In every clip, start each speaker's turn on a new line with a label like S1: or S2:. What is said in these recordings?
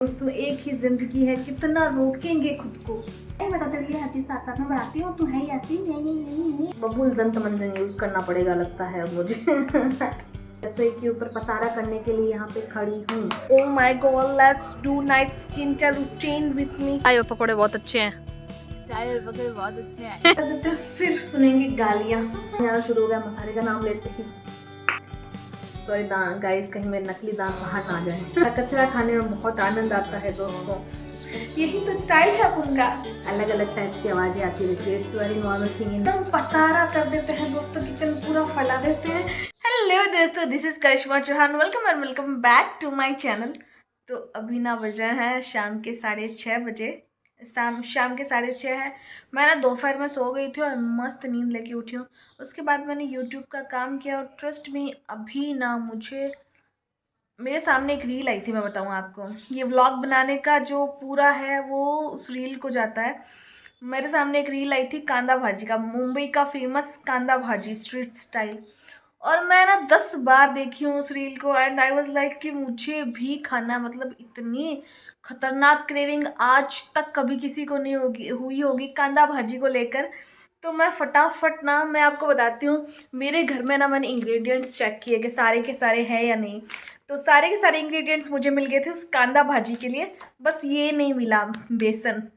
S1: दोस्तों एक ही जिंदगी है, कितना रोकेंगे खुद को। मैं बताते रहिए हर चीज साथ साथ में बढ़ाती हूँ। तू है ऐसी नहीं बबूल दंत मंजन यूज करना पड़ेगा लगता है अब मुझे। रसोई के ऊपर पसारा करने के लिए यहाँ पे खड़ी हूँ।
S2: Oh my god, let's do night skincare routine with me.
S3: चाय पकौड़े बहुत अच्छे हैं।
S4: चाय और पकौड़े बहुत अच्छे हैं।
S1: फिर सुनेंगे गालियाँ। यहाँ शुरू हो गया मसाले का नाम लेते ही। सॉरी गाइस, कहीं मेरे नकली दांत बाहर ना आ जाए। कचरा खाने में बहुत आनंद आता है दोस्तों,
S2: यही तो स्टाइल है अब उनका।
S1: अलग अलग टाइप की आवाजें आती रहती है। It's very normal thing.
S2: एकदम पसारा कर देते हैं दोस्तों, किचन पूरा फैला देते हैं। हेलो दोस्तों, this is Karishma Chauhan. Welcome and welcome back to my channel. तो अभी ना बजे हैं शाम के 6:30 बजे। शाम के 6:30 है। मैं ना दोपहर में सो गई थी और मस्त नींद लेके उठी हूँ। उसके बाद मैंने यूट्यूब का काम किया और ट्रस्ट मी, अभी ना मेरे सामने एक रील आई थी। मैं बताऊँ आपको, ये व्लॉग बनाने का जो पूरा है वो उस रील को जाता है। मेरे सामने एक रील आई थी कांदा भाजी का, मुंबई का फेमस कांदा भाजी स्ट्रीट स्टाइल। और मैं ना 10 बार देखी हूँ उस रील को एंड आई वाज लाइक कि मुझे भी खाना, मतलब इतनी खतरनाक क्रेविंग आज तक कभी किसी को नहीं हुई होगी कांदा भाजी को लेकर। तो मैं फटाफट ना, मैं आपको बताती हूँ, मेरे घर में ना मैंने इंग्रेडिएंट्स चेक किए कि सारे के सारे हैं या नहीं। तो सारे के सारे इंग्रेडिएंट्स मुझे मिल गए थे उस कांदा भाजी के लिए, बस ये नहीं मिला बेसन।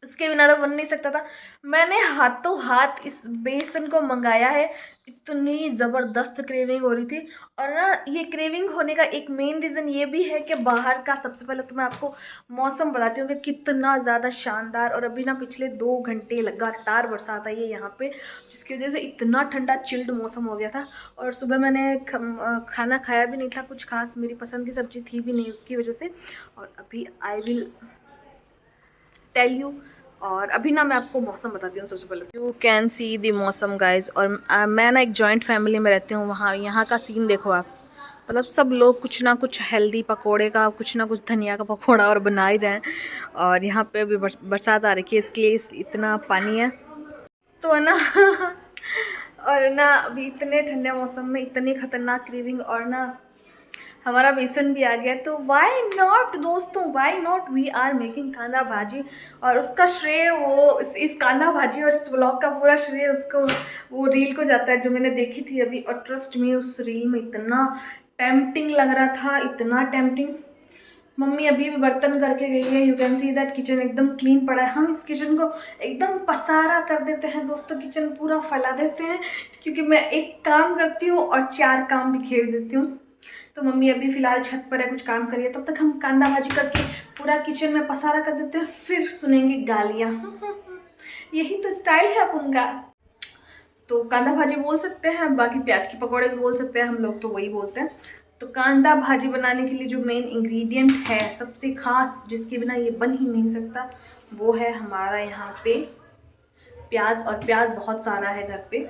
S2: इसके बिना तो बन नहीं सकता था। मैंने हाथों हाथ इस बेसन को मंगाया है। इतनी ज़बरदस्त क्रेविंग हो रही थी। और ना ये क्रेविंग होने का एक मेन रीज़न ये भी है कि बाहर का, सबसे पहले तो मैं आपको मौसम बताती हूँ कि कितना ज़्यादा शानदार। और अभी ना पिछले 2 घंटे लगातार बरसात आई है यहाँ पे, जिसकी वजह से इतना ठंडा चिल्ड मौसम हो गया था। और सुबह मैंने खाना खाया भी नहीं था कुछ खास, मेरी पसंद की सब्ज़ी थी भी नहीं उसकी वजह से। और अभी आई विल टेल यू। और अभी ना मैं आपको मौसम बताती हूँ सबसे पहले। यू कैन सी दी मौसम गाइज। और मैं ना एक जॉइंट फैमिली में रहती हूँ, वहाँ यहाँ का सीन देखो आप। मतलब सब लोग कुछ ना कुछ हेल्दी पकोड़े का, कुछ ना कुछ धनिया का पकोड़ा और बना ही रहे हैं। और यहाँ पे अभी बरसात आ रही है, इसके लिए इतना पानी है तो है ना। और ना अभी इतने ठंडे मौसम में इतनी खतरनाक क्रेविंग, और ना हमारा बेसन भी आ गया। तो वाई नॉट दोस्तों, why not, we are making kanda bhaji. और उसका श्रेय वो इस कांदा भाजी और इस व्लॉग का पूरा श्रेय उसको, वो रील को जाता है जो मैंने देखी थी अभी। और ट्रस्ट मी, उस रील में इतना टेम्पटिंग लग रहा था, इतना टेम्पटिंग। मम्मी अभी भी बर्तन करके गई है। You can see that kitchen एकदम क्लीन पड़ा है। हम इस किचन को एकदम पसारा कर देते हैं दोस्तों, किचन पूरा फैला देते हैं, क्योंकि मैं एक काम करती हूँ और 4 काम बिखेर देती हूँ। तो मम्मी अभी फ़िलहाल छत पर है, कुछ काम करिए, तब तक हम कांदा भाजी करके पूरा किचन में पसारा कर देते हैं, फिर सुनेंगे गालियाँ। यही तो स्टाइल है अब उनका। तो कांदा भाजी बोल सकते हैं, बाकी प्याज के पकौड़े भी बोल सकते हैं, हम लोग तो वही बोलते हैं। तो कांदा भाजी बनाने के लिए जो मेन इंग्रेडिएंट है, सबसे खास, जिसके बिना ये बन ही नहीं सकता, वो है हमारा यहाँ पे प्याज। और प्याज बहुत सारा है घर पे।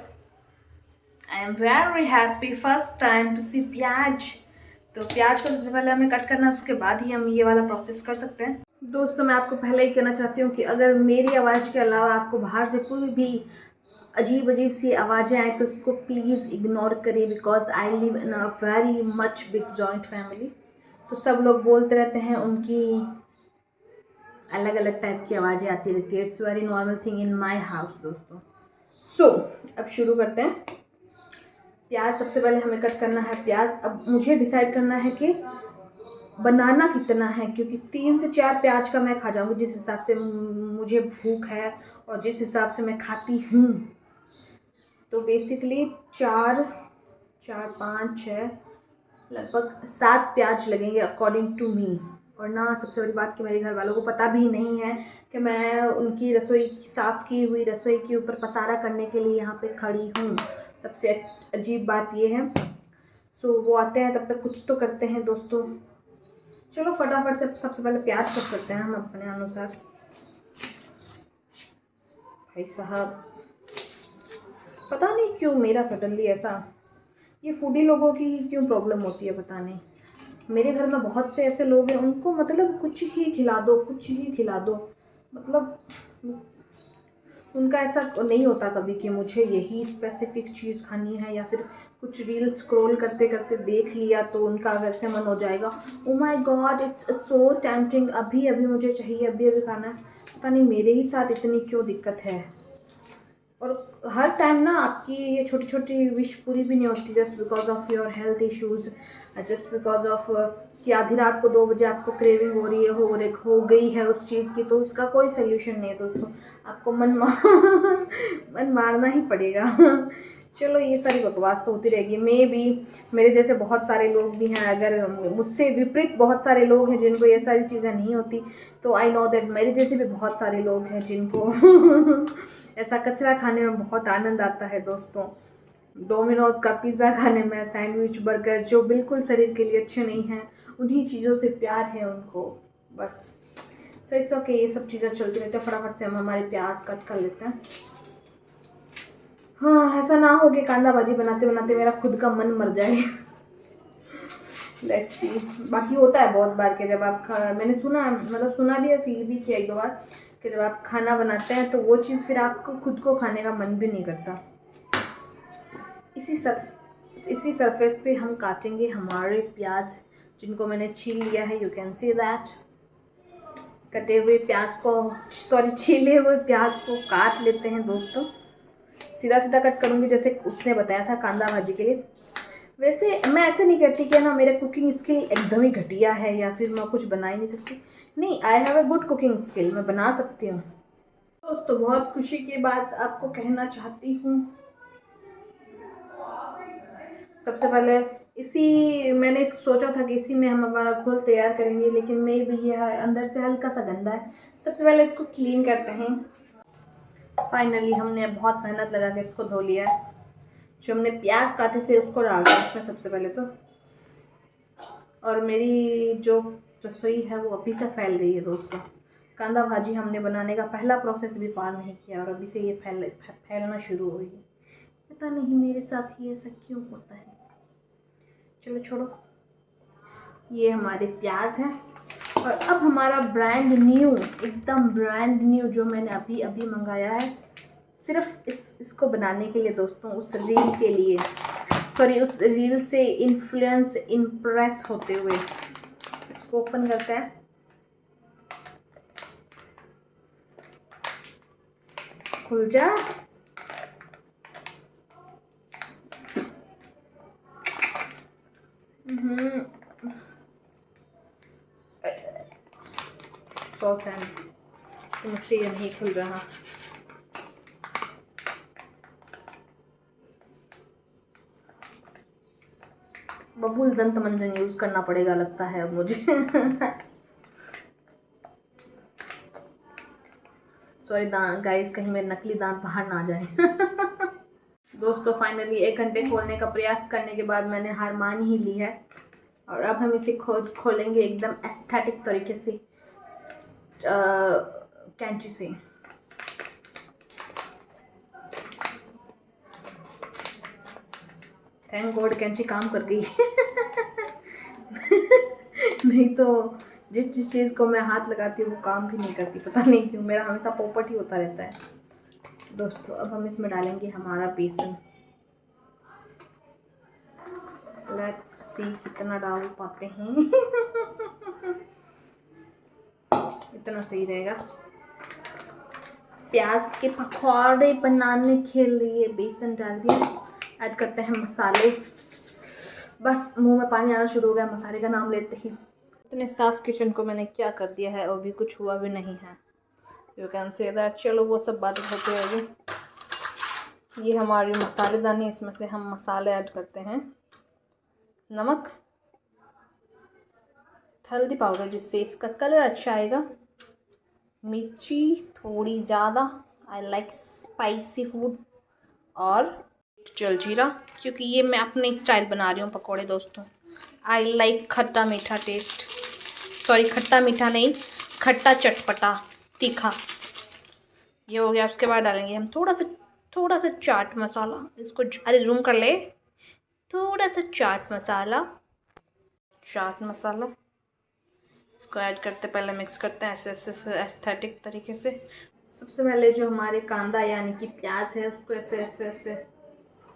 S2: I am very happy, first time to see प्याज। तो प्याज को सबसे पहले हमें कट करना है, उसके बाद ही हम ये वाला प्रोसेस कर सकते हैं। दोस्तों मैं आपको पहले ही कहना चाहती हूँ कि अगर मेरी आवाज़ के अलावा आपको बाहर से कोई भी अजीब अजीब सी आवाज़ें आए तो उसको प्लीज़ इग्नोर करिए, because I live in a very much big joint family. तो सब लोग बोलते रहते हैं, उनकी अलग अलग टाइप की आवाज़ें आती रहती है। It's very normal thing in my house दोस्तों। सो अब शुरू करते हैं। प्याज सबसे पहले हमें कट करना है। प्याज अब मुझे डिसाइड करना है कि बनाना कितना है, क्योंकि 3 से 4 प्याज का मैं खा जाऊंगी, जिस हिसाब से मुझे भूख है और जिस हिसाब से मैं खाती हूँ। तो बेसिकली 4, 5, 6, लगभग 7 प्याज लगेंगे अकॉर्डिंग टू मी। और ना सबसे बड़ी बात कि मेरे घर वालों को पता भी नहीं है कि मैं उनकी रसोई, साफ़ की हुई रसोई के ऊपर पसारा करने के लिए यहाँ पे खड़ी हूँ। सबसे अजीब बात ये है। सो वो आते हैं, तब तक कुछ तो करते हैं दोस्तों। चलो फटाफट से सबसे पहले प्याज कट करते हैं हम अपने अनुसार। भाई साहब, पता नहीं क्यों मेरा सडनली ऐसा, ये फूडी लोगों की क्यों प्रॉब्लम होती है पता नहीं। मेरे घर में बहुत से ऐसे लोग हैं, उनको मतलब कुछ ही खिला दो, कुछ ही खिला दो, मतलब उनका ऐसा नहीं होता कभी कि मुझे यही स्पेसिफिक चीज़ खानी है या फिर
S1: कुछ रील स्क्रॉल करते करते देख लिया तो उनका वैसे मन हो जाएगा, oh my God it's so tempting, अभी अभी मुझे चाहिए, अभी अभी खाना है। पता नहीं मेरे ही साथ इतनी क्यों दिक्कत है। और हर टाइम ना आपकी ये छोटी छोटी विश पूरी भी नहीं होती, just because of your health issues, just because of कि आधी रात को 2 बजे आपको क्रेविंग हो रही है, हो गई है उस चीज़ की, तो उसका कोई सोल्यूशन नहीं है दोस्तों, आपको मन मारना ही पड़ेगा। चलो ये सारी बकवास तो होती रहेगी। मेरे जैसे बहुत सारे लोग भी हैं, अगर मुझसे विपरीत बहुत सारे लोग हैं जिनको ये सारी चीज़ें नहीं होती, तो आई नो दैट मेरे जैसे भी बहुत सारे लोग हैं जिनको ऐसा कचरा खाने में बहुत आनंद आता है दोस्तों। डोमिनोज़ का पिज़्ज़ा खाने में, सैंडविच, बर्गर जो बिल्कुल शरीर के लिए अच्छे नहीं हैं, उन्हीं चीज़ों से प्यार है उनको बस। सो इट्स ओके, ये सब चीज़ें चलती रहती हैं। फटाफट से हम हमारे प्याज कट कर लेते हैं। हाँ, ऐसा ना हो कि कांदा भाजी बनाते बनाते मेरा खुद का मन मर जाए। Let's see. बाकी होता है बहुत बार कि जब आप मैंने सुना भी है, फील भी किया 1-2 बार कि जब आप खाना बनाते हैं तो वो चीज़ फिर आपको खुद को खाने का मन भी नहीं करता। इसी सरफेस पे हम काटेंगे हमारे प्याज, जिनको मैंने छील लिया है, यू कैन सी दैट। छीले हुए प्याज को काट लेते हैं दोस्तों। सीधा सीधा कट करूँगी जैसे उसने बताया था कांदा भाजी के लिए। वैसे मैं ऐसे नहीं कहती कि ना मेरे कुकिंग स्किल एकदम ही घटिया है या फिर मैं कुछ बना ही नहीं सकती, नहीं, I have a good cooking skill, मैं बना सकती हूँ दोस्तों। बहुत खुशी की बात आपको कहना चाहती हूँ। सबसे पहले मैंने इसको सोचा था कि इसी में हम हमारा घोल तैयार करेंगे, लेकिन मे भी ये अंदर से हल्का सा गंदा है। सबसे पहले इसको क्लीन करते हैं। फाइनली हमने बहुत मेहनत लगा के इसको धो लिया है। जो हमने प्याज काटे थे उसको डालते हैं इसमें सबसे पहले तो। और मेरी जो रसोई है वो अभी से फैल गई है दोस्तों। कांदा भाजी हमने बनाने का पहला प्रोसेस भी पार नहीं किया और अभी से ये फैलना शुरू हो गई। पता नहीं मेरे साथ ही ऐसा क्यों होता है। चलो छोड़ो, ये हमारे प्याज हैं। और अब हमारा एकदम ब्रांड न्यू जो मैंने अभी अभी मंगाया है, सिर्फ इसको बनाने के लिए दोस्तों, उस रील से इम्प्रेस होते हुए इसको ओपन करते हैं। खुल जा। मुझसे ये नहीं खुल रहा। बबूल दंत मंजन यूज करना पड़ेगा लगता है अब मुझे। सॉरी गाइस, कहीं मेरे नकली दांत बाहर ना जाए। दोस्तों फाइनली 1 घंटे खोलने का प्रयास करने के बाद मैंने हार मान ही ली है और अब हम इसे खोलेंगे एकदम एस्थेटिक तरीके से, कैंची से। थैंक गॉड कैंची काम कर गई। नहीं तो जिस चीज़ को मैं हाथ लगाती हूँ वो काम भी नहीं करती, पता नहीं क्यों, मेरा हमेशा पोपट ही होता रहता है दोस्तों। अब हम इसमें डालेंगे हमारा बेसन। लेट्स सी कितना डाल पाते हैं। इतना सही रहेगा। प्याज के पकौड़े बनाने के लिए बेसन डाल दिया। ऐड करते हैं मसाले। बस मुंह में पानी आना शुरू हो गया मसाले का नाम लेते ही। इतने साफ किचन को मैंने क्या कर दिया है और भी कुछ हुआ भी नहीं है, यू कैन से दैट। चलो वो सब बातें होती रहेगी। ये हमारी मसालेदानी, इसमें से हम मसाले ऐड करते हैं। नमक, हल्दी पाउडर जिससे इसका कलर अच्छा आएगा, मिर्ची थोड़ी ज़्यादा, आई लाइक स्पाइसी फूड, और जलजीरा, क्योंकि ये मैं अपने स्टाइल बना रही हूँ पकोड़े दोस्तों। आई लाइक खट्टा मीठा टेस्ट, सॉरी खट्टा मीठा नहीं, खट्टा चटपटा तीखा। ये हो गया। उसके बाद डालेंगे हम थोड़ा सा चाट मसाला। इसको अरे जूम कर ले, थोड़ा सा चाट मसाला। इसको ऐड करते पहले मिक्स करते हैं ऐसे एस्थेटिक तरीके से। सबसे पहले जो हमारे कांदा यानी कि प्याज है उसको ऐसे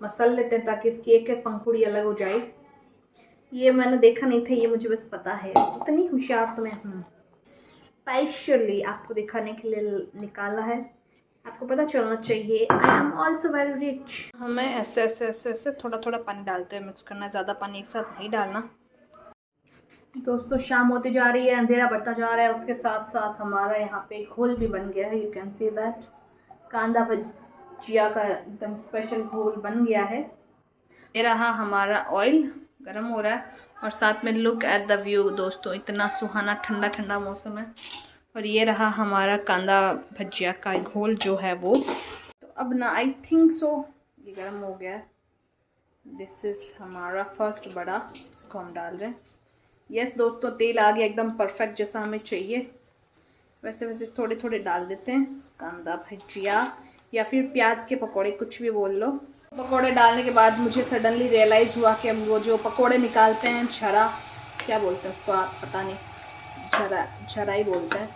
S1: मसल लेते हैं ताकि इसकी एक एक पंखुड़ी अलग हो जाए। ये मैंने देखा नहीं था, ये मुझे बस पता है, इतनी होशियार तो मैं हूँ। स्पेशली आपको दिखाने के लिए निकाला है, आपको पता चलना चाहिए I am also very rich. हमें ऐसे ऐसे ऐसे ऐसे थोड़ा थोड़ा पानी डालते हुए मिक्स करना है, ज़्यादा पानी एक साथ नहीं डालना। दोस्तों शाम होती जा रही है, अंधेरा बढ़ता जा रहा है, उसके साथ साथ हमारा यहाँ पे घोल भी बन गया है। यू कैन सी दैट कांदा भजिया का एकदम स्पेशल घोल बन गया है। ये रहा हमारा ऑयल गर्म हो रहा है और साथ में लुक एट द व्यू दोस्तों, इतना सुहाना ठंडा ठंडा मौसम है। और ये रहा हमारा कांदा भजिया का घोल जो है वो। तो अब ना आई थिंक सो ये गर्म हो गया है। दिस इज़ हमारा फर्स्ट बड़ा, इसको हम डाल रहे हैं। यस दोस्तों, तेल आ गया एकदम परफेक्ट जैसा हमें चाहिए। वैसे वैसे थोड़े थोड़े डाल देते हैं कांदा भजिया या फिर प्याज के पकौड़े, कुछ भी बोल लो। पकौड़े डालने के बाद मुझे सडनली रियलाइज़ हुआ कि वो जो पकौड़े निकालते हैं झरा, क्या बोलते हैं उसको आप, पता नहीं, झरा ही बोलते हैं।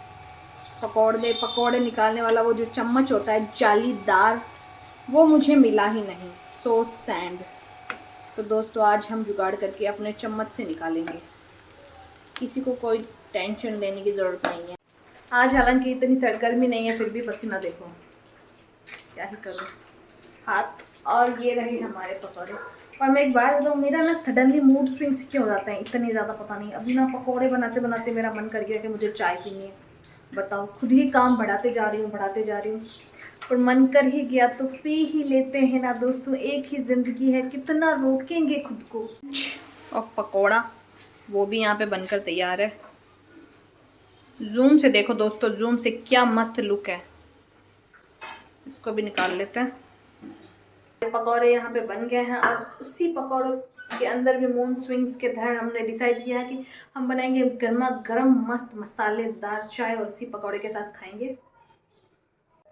S1: पकौड़े निकालने वाला वो जो चम्मच होता है जालीदार, वो मुझे मिला ही नहीं। सो सैंड। तो दोस्तों आज हम जुगाड़ करके अपने चम्मच से निकालेंगे, किसी को कोई टेंशन लेने की ज़रूरत नहीं है। आज हालांकि इतनी सरगर्मी नहीं है, फिर भी पसीना देखो, क्या ही करूँ हाथ। और ये रहे हमारे पकौड़े। और मैं एक बार बताऊँ, मेरा ना सडनली मूड स्विंग्स क्यों हो जाते हैं इतने ज़्यादा, पता नहीं। अभी ना पकौड़े बनाते बनाते मेरा मन कर गया कि मुझे चाय पीनी है। बताओ, खुद ही काम बढ़ाते जा रही हूँ और मन कर ही गया तो पी ही लेते हैं ना दोस्तों। एक ही ज़िंदगी है, कितना रोकेंगे खुद को। और पकौड़ा वो भी यहाँ पे बनकर तैयार है। जूम से देखो दोस्तों, जूम से क्या मस्त लुक है। इसको भी निकाल लेते हैं। पकौड़े यहाँ पे बन गए हैं और उसी पकौड़ों के अंदर भी मूड स्विंग्स के तहत हमने डिसाइड किया है कि हम बनाएंगे गर्मा गर्म मस्त मसालेदार चाय और इसी पकौड़े के साथ खाएंगे।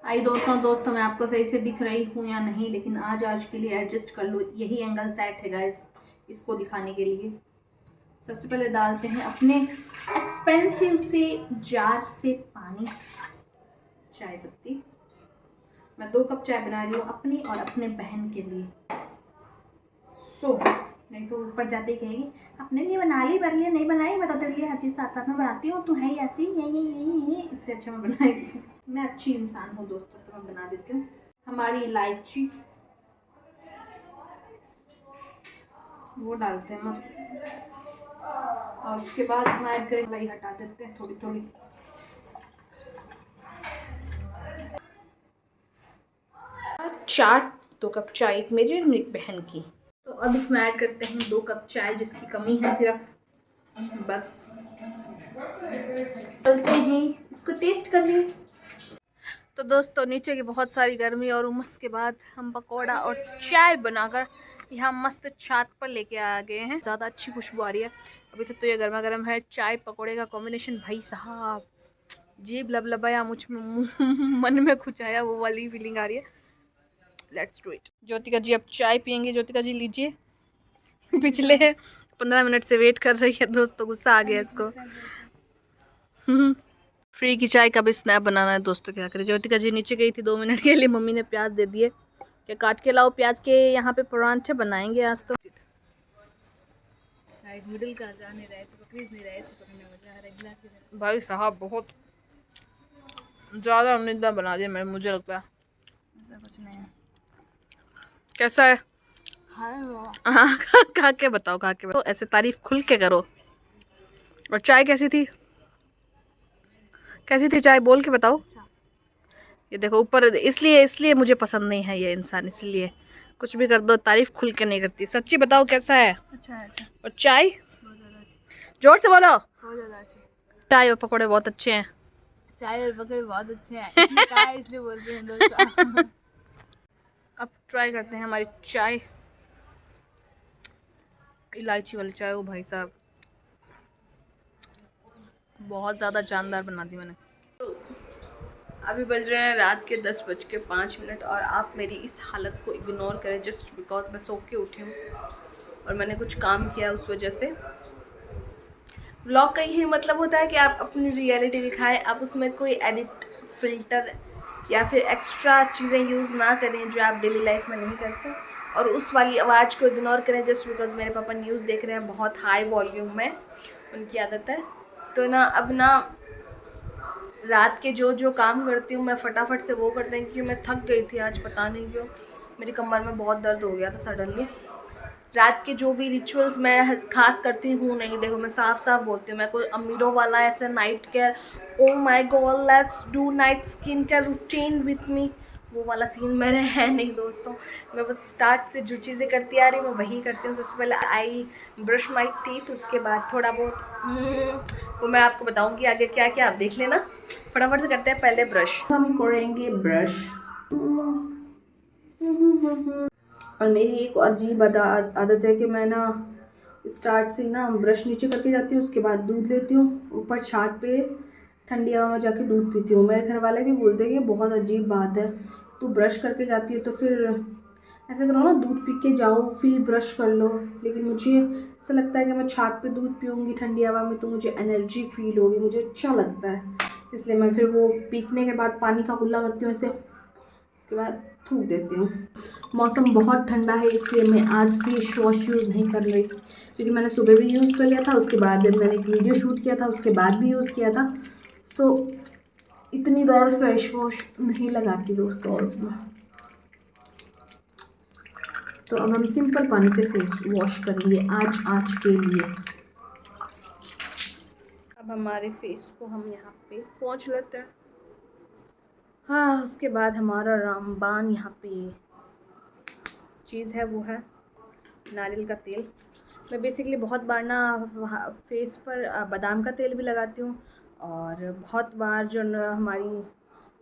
S1: आई डोंट नो दोस्तों मैं आपको सही से दिख रही हूँ या नहीं, लेकिन आज के लिए एडजस्ट कर लो, यही एंगल सेट है गाइस इसको दिखाने के लिए। सबसे पहले डालते हैं अपने एक्सपेंसिव से जार से पानी, चाय पत्ती। मैं 2 कप चाय बना रही हूँ अपनी और अपने बहन के लिए। नहीं तो ऊपर जाते ही कहेगी अपने लिए बना ली, मेरे लिए नहीं बनाई। मैं तो तेरे लिए हर चीज़ साथ साथ में बनाती हूँ, तू है ही ऐसी, यही इससे अच्छा मैं बनाएगी। मैं अच्छी इंसान हूँ दोस्तों, तो मैं बना देती हूँ। हमारी इलायची वो डालते हैं मस्त, और उसके बाद हम ऐड करें, वही हटा देते हैं थोड़ी थोड़ी। चाट 2 कप चाय, एक मेरी और मेरी बहन की। तो अब इसमें ऐड करते हैं 2 कप चाय, जिसकी कमी है सिर्फ। बस चलते हैं इसको टेस्ट करने।
S2: तो दोस्तों नीचे की बहुत सारी गर्मी और उमस के बाद हम पकौड़ा और चाय बनाकर यहाँ मस्त छत पर लेके आ गए हैं। ज़्यादा अच्छी खुशबू आ रही है अभी तक तो ये गर्मा गर्म है। चाय पकौड़े का कॉम्बिनेशन भाई साहब, जीभ लबलबाया, मुझ में मन में कुछ आया, वो वाली फीलिंग आ रही है। Let's do it. Jyotika ji अब चाय पियेंगे। ज्योतिका जी लीजिए। पिछले 15 मिनट से वेट कर रही है दोस्तों, गुस्सा आ गया इसको। फ्री की चाय का भी स्नैप बनाना है दोस्तों, क्या करें। ज्योतिका जी नीचे गई थी 2 मिनट के लिए, मम्मी ने प्याज दे दिए कि काट के लाओ, प्याज के यहाँ पे परांठे बनाएंगे आज तो। भाई साहब बहुत ज़्यादा अमृता बना दिया मैं, मुझे लगता है।
S4: ऐसा कुछ नहीं है।
S2: कैसा है? हाँ खा के बताओ, खा के बताओ, ऐसे तारीफ खुल के करो। और चाय कैसी थी? कैसी थी चाय, बोल के बताओ। ये देखो ऊपर, इसलिए मुझे पसंद नहीं है ये इंसान, इसलिए कुछ भी कर दो तारीफ खुल के नहीं करती। सच्ची बताओ कैसा है?
S4: अच्छा है, अच्छा।
S2: और चाय
S4: बहुत ज़्यादा अच्छी,
S2: जोर से बोलो।
S4: बहुत ज़्यादा अच्छी।
S2: चाय और पकौड़े बहुत अच्छे हैं।
S4: चाय और पकौड़े बहुत अच्छे हैं। इसलिए कहा, इसलिए बोलते हैं दोस्तों।
S2: अब ट्राई करते हैं हमारी चाय, इलायची वाली चाय। ओ भाई साहब बहुत ज़्यादा जानदार बना दी मैंने। तो अभी बज रहे हैं रात के 10:05 और आप मेरी इस हालत को इग्नोर करें जस्ट बिकॉज मैं सो के उठी हूँ और मैंने कुछ काम किया उस वजह से। व्लॉग का यही मतलब होता है कि आप अपनी रियलिटी दिखाएं, आप उसमें कोई एडिट, फिल्टर या फिर एक्स्ट्रा चीज़ें यूज़ ना करें जो आप डेली लाइफ में नहीं करते। और उस वाली आवाज़ को इग्नोर करें जस्ट बिकॉज मेरे पापा न्यूज़ देख रहे हैं बहुत हाई वॉल्यूम में, उनकी आदत है। तो ना अब ना रात के जो काम करती हूँ मैं फटाफट से वो करती हूँ, क्योंकि मैं थक गई थी आज, पता नहीं क्यों मेरी कमर में बहुत दर्द हो गया था सडनली। रात के जो भी रिचुअल्स मैं खास करती हूँ नहीं, देखो मैं साफ साफ बोलती हूँ, मैं कोई अमीरों वाला ऐसे night care oh my God let's do night skin care routine with me, वो वाला सीन मेरे है नहीं दोस्तों। मैं बस स्टार्ट से जो चीज़ें करती आ रही हूँ मैं वही करती हूँ। सबसे पहले आई ब्रश माई टीथ, उसके बाद थोड़ा बहुत वो मैं आपको बताऊँगी आगे क्या क्या, आप देख लेना। फटाफट से करते हैं पहले ब्रश, हम करेंगे ब्रश। और मेरी एक अजीब आदत है कि मैं ना स्टार्ट से ना ब्रश नीचे करके जाती हूँ, उसके बाद दूध लेती हूँ, ऊपर छात पे ठंडी हवा में जाके दूध पीती हूँ। मेरे घर वाले भी बोलते हैं कि ये बहुत अजीब बात है, तू ब्रश करके जाती है तो फिर ऐसे करो ना, दूध पी के जाओ फिर ब्रश कर लो। लेकिन मुझे ऐसा लगता है कि मैं छात पे दूध पीऊँगी ठंडी हवा में तो मुझे एनर्जी फील होगी, मुझे अच्छा लगता है, इसलिए मैं फिर वो पीने के बाद पानी का कुल्ला करती हूँ ऐसे, उसके बाद थूक देती हूँ। मौसम बहुत ठंडा है इसलिए मैं आज फेस वॉश यूज़ नहीं कर रही, क्योंकि मैंने सुबह भी यूज़ कर लिया था, उसके बाद मैंने एक वीडियो शूट किया था उसके बाद भी यूज़ किया था। सो इतनी बार फेस वॉश नहीं लगाती दोस्तों आज मैं। तो अब हम सिंपल पानी से फेस वॉश करेंगे आज के लिए। अब हमारे फेस को हम यहाँ पे पोंछ लेते हैं। हाँ, उसके बाद हमारा रामबान यहाँ पे चीज़ है वो है नारियल का तेल। मैं बेसिकली बहुत बार ना फेस पर बादाम का तेल भी लगाती हूँ, और बहुत बार जो हमारी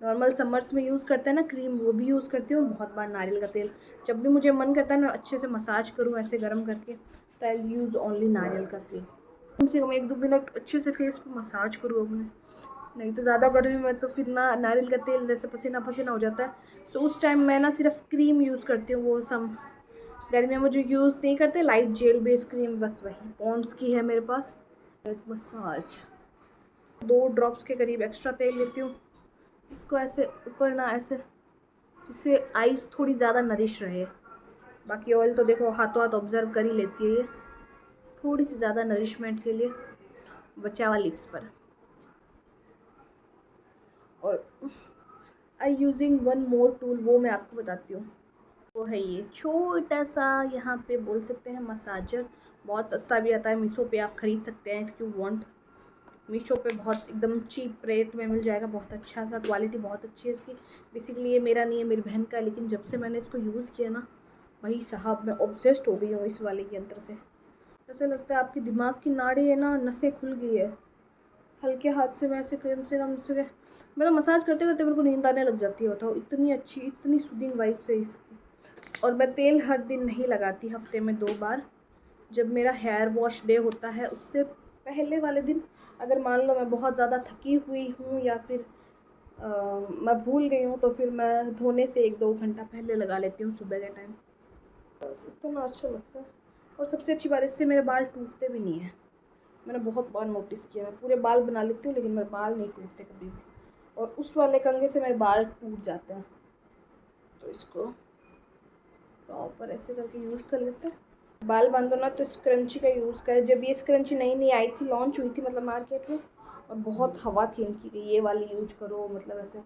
S2: नॉर्मल समर्स में यूज़ करते हैं ना क्रीम, वो भी यूज़ करती हूँ। बहुत बार नारियल का तेल, जब भी मुझे मन करता है ना अच्छे से मसाज करूँ ऐसे गर्म करके, तो आई यूज़ ओनली नारियल का तेल। कम से कम 1-2 मिनट अच्छे से फेस पर मसाज करूँ अपने, नहीं तो ज़्यादा गर्मी में तो फिर ना नारियल का तेल जैसे पसीना पसीना हो जाता है। तो उस टाइम मैं ना सिर्फ क्रीम यूज़ करती हूँ, वो सम गर्मियों में जो यूज़ नहीं करते लाइट जेल बेस्ड क्रीम, बस वही पॉन्ड्स की है मेरे पास। मसाज 2 ड्रॉप्स के करीब एक्स्ट्रा तेल लेती हूँ, इसको ऐसे ऊपर ना ऐसे, जिससे आइज़ थोड़ी ज़्यादा नरिश रहे। बाकी ऑयल तो देखो हाथों हाथ ऑब्जर्व कर ही लेती है, ये थोड़ी सी ज़्यादा नरिशमेंट के लिए बचा हुआ लिप्स पर। और I using one more tool, वो मैं आपको बताती हूँ, वो है ये छोटा सा, यहाँ पे बोल सकते हैं मसाजर। बहुत सस्ता भी आता है, मीशो पे आप ख़रीद सकते हैं इफ़ यू वांट। मीशो पे बहुत एकदम चीप रेट में मिल जाएगा, बहुत अच्छा सा, क्वालिटी बहुत अच्छी है इसकी। बेसिकली ये मेरा नहीं है, मेरी बहन का है, लेकिन जब से मैंने इसको यूज़ किया ना भाई साहब मैं ऑब्सेस्ड हो गई हूँ इस वाले के यंत्र से। ऐसा लगता है आपकी दिमाग की नाड़ी है ना, नसें खुल गई है। हल्के हाथ से मैं ऐसे कम से मैं तो मसाज करते करते मेरे को नींद आने लग जाती है, बताओ इतनी अच्छी इतनी सूदिंग वाइब्स है इसकी। और मैं तेल हर दिन नहीं लगाती, हफ्ते में 2 बार, जब मेरा हेयर वॉश डे होता है उससे पहले वाले दिन, अगर मान लो मैं बहुत ज़्यादा थकी हुई हूँ या फिर मैं भूल गई हूँ, तो फिर मैं धोने से 1-2 घंटा पहले लगा लेती हूँ सुबह के टाइम, बस इतना अच्छा लगता है। और सबसे अच्छी बात, इससे मेरे बाल टूटते भी नहीं हैं। मैंने बहुत बार नोटिस किया, मैं पूरे बाल बना लेती हूँ लेकिन मेरे बाल नहीं टूटते कभी भी, और उस वाले कंघे से मेरे बाल टूट जाते हैं। तो इसको प्रॉपर ऐसे करके यूज़ कर लेते हैं। बाल बांधो ना तो स्क्रंची का यूज़ करें। जब ये स्क्रंची नई आई थी, लॉन्च हुई थी मतलब मार्केट में, और बहुत हवा थी इनकी कि ये वाली यूज करो, मतलब ऐसे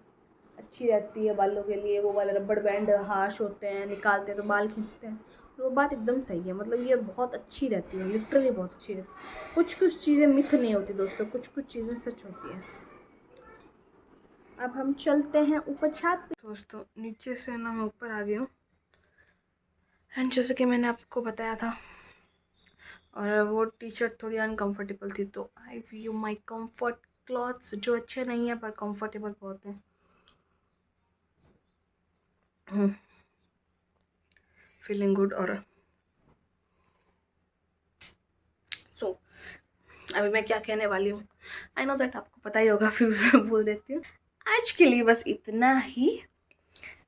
S2: अच्छी रहती है बालों के लिए। वो वाले रबड़ बैंड हार्श होते हैं, निकालते हैं तो बाल खींचते हैं, तो वो बात एकदम सही है। मतलब ये बहुत अच्छी रहती है, लिटरली बहुत अच्छी रहती है। कुछ चीज़ें मिथ नहीं होती दोस्तों, कुछ चीज़ें सच होती हैं। अब हम चलते हैं ऊपर छत पे। दोस्तों नीचे से ना मैं ऊपर आ गई हूँ, एंड जैसे कि मैंने आपको बताया था, और वो टी शर्ट थोड़ी अनकंफर्टेबल थी, तो आई वीयू माई कंफर्ट क्लॉथ्स, जो अच्छे नहीं हैं पर कंफर्टेबल बहुत हैं। Feeling good. और सो अभी मैं क्या कहने वाली हूँ, आई नो दैट आपको पता ही होगा, फिर मैं बोल देती हूँ। आज के लिए बस इतना ही।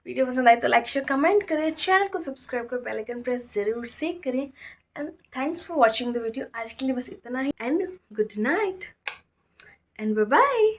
S2: वीडियो पसंद आए तो लाइक शेयर कमेंट करें, चैनल को सब्सक्राइब कर बेल आइकन प्रेस जरूर से करें, and thanks for watching the video. आज के लिए बस इतना ही, and good night and bye bye.